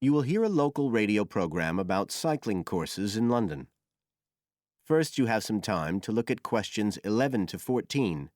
You will hear a local radio program about cycling courses in London. First, you have some time to look at questions 11 to 14.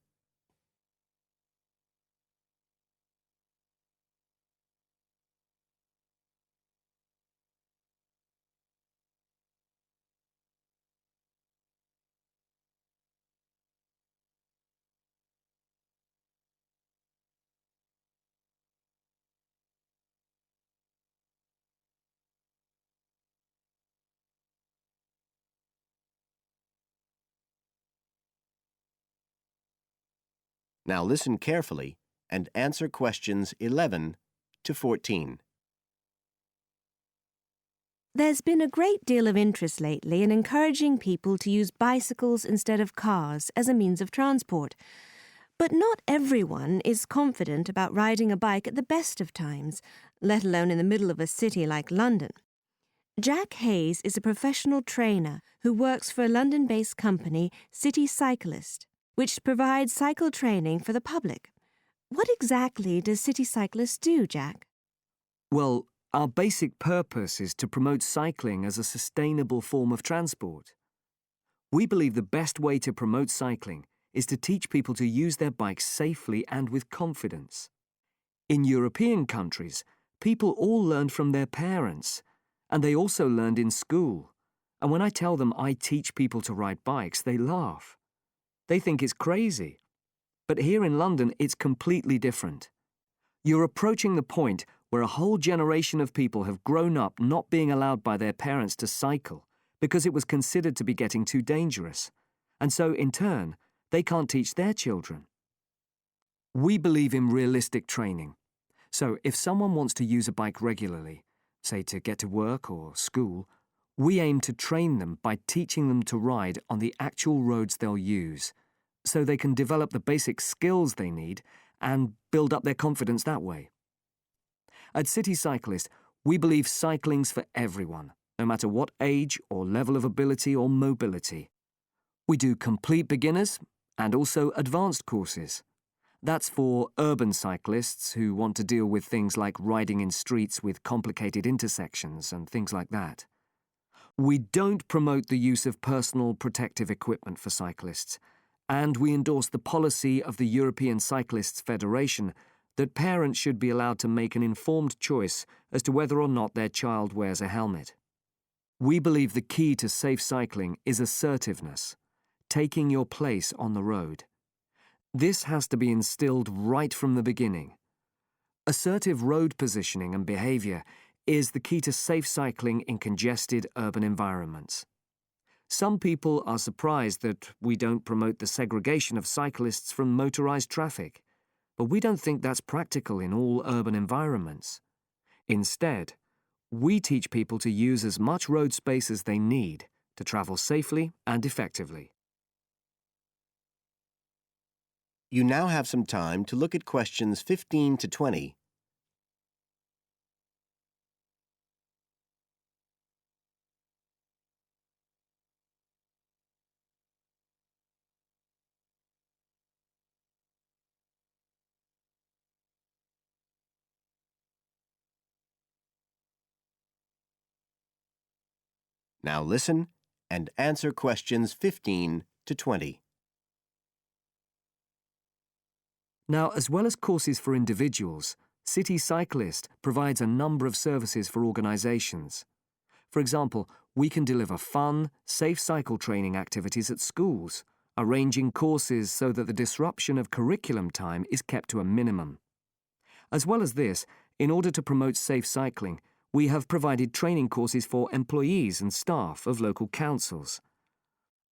Now listen carefully and answer questions 11 to 14. There's been a great deal of interest lately in encouraging people to use bicycles instead of cars as a means of transport. But not everyone is confident about riding a bike at the best of times, let alone in the middle of a city like London. Jack Hayes is a professional trainer who works for a London-based company, City Cyclist, which provides cycle training for the public. What exactly does City Cyclist do, Jack? Well, our basic purpose is to promote cycling as a sustainable form of transport. We believe the best way to promote cycling is to teach people to use their bikes safely and with confidence. In European countries, people all learned from their parents, and they also learned in school. And when I tell them I teach people to ride bikes, they laugh. They think it's crazy. But here in London, it's completely different. You're approaching the point where a whole generation of people have grown up not being allowed by their parents to cycle because it was considered to be getting too dangerous. And so, in turn, they can't teach their children. We believe in realistic training. So if someone wants to use a bike regularly, say to get to work or school, we aim to train them by teaching them to ride on the actual roads they'll use, so they can develop the basic skills they need and build up their confidence that way. At City Cyclist, we believe cycling's for everyone, no matter what age or level of ability or mobility. We do complete beginners and also advanced courses. That's for urban cyclists who want to deal with things like riding in streets with complicated intersections and things like that. We don't promote the use of personal protective equipment for cyclists, and we endorse the policy of the European Cyclists Federation that parents should be allowed to make an informed choice as to whether or not their child wears a helmet. We believe the key to safe cycling is assertiveness, taking your place on the road. This has to be instilled right from the beginning. Assertive road positioning and behaviour is the key to safe cycling in congested urban environments. Some people are surprised that we don't promote the segregation of cyclists from motorised traffic, but we don't think that's practical in all urban environments. Instead, we teach people to use as much road space as they need to travel safely and effectively. You now have some time to look at questions 15 to 20. Now listen and answer questions 15 to 20. Now, as well as courses for individuals, City Cyclist provides a number of services for organisations. For example, we can deliver fun, safe cycle training activities at schools, arranging courses so that the disruption of curriculum time is kept to a minimum. As well as this, in order to promote safe cycling, we have provided training courses for employees and staff of local councils.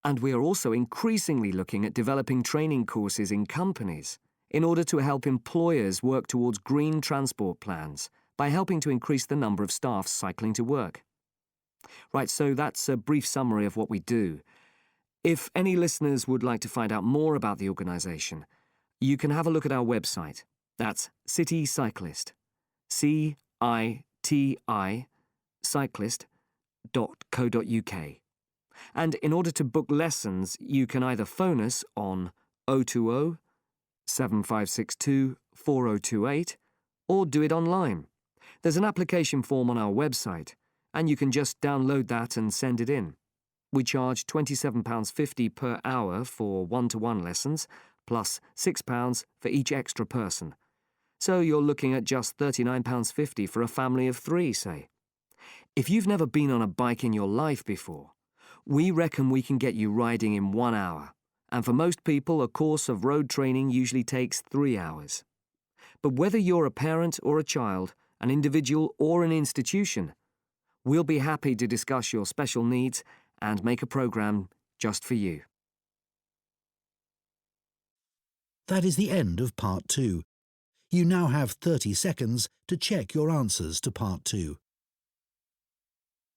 And we are also increasingly looking at developing training courses in companies in order to help employers work towards green transport plans by helping to increase the number of staff cycling to work. Right, so that's a brief summary of what we do. If any listeners would like to find out more about the organisation, you can have a look at our website. That's City Cyclist. CITI cyclist.co.uk. And in order to book lessons, you can either phone us on 020 7562 4028 or do it online. There's an application form on our website, and you can just download that and send it in. We charge £27.50 per hour for one-to-one lessons, plus £6 for each extra person. So you're looking at just £39.50 for a family of 3, say. If you've never been on a bike in your life before, we reckon we can get you riding in 1 hour, and for most people a course of road training usually takes 3 hours. But whether you're a parent or a child, an individual or an institution, we'll be happy to discuss your special needs and make a programme just for you. That is the end of Part 2. You now have 30 seconds to check your answers to Part 2.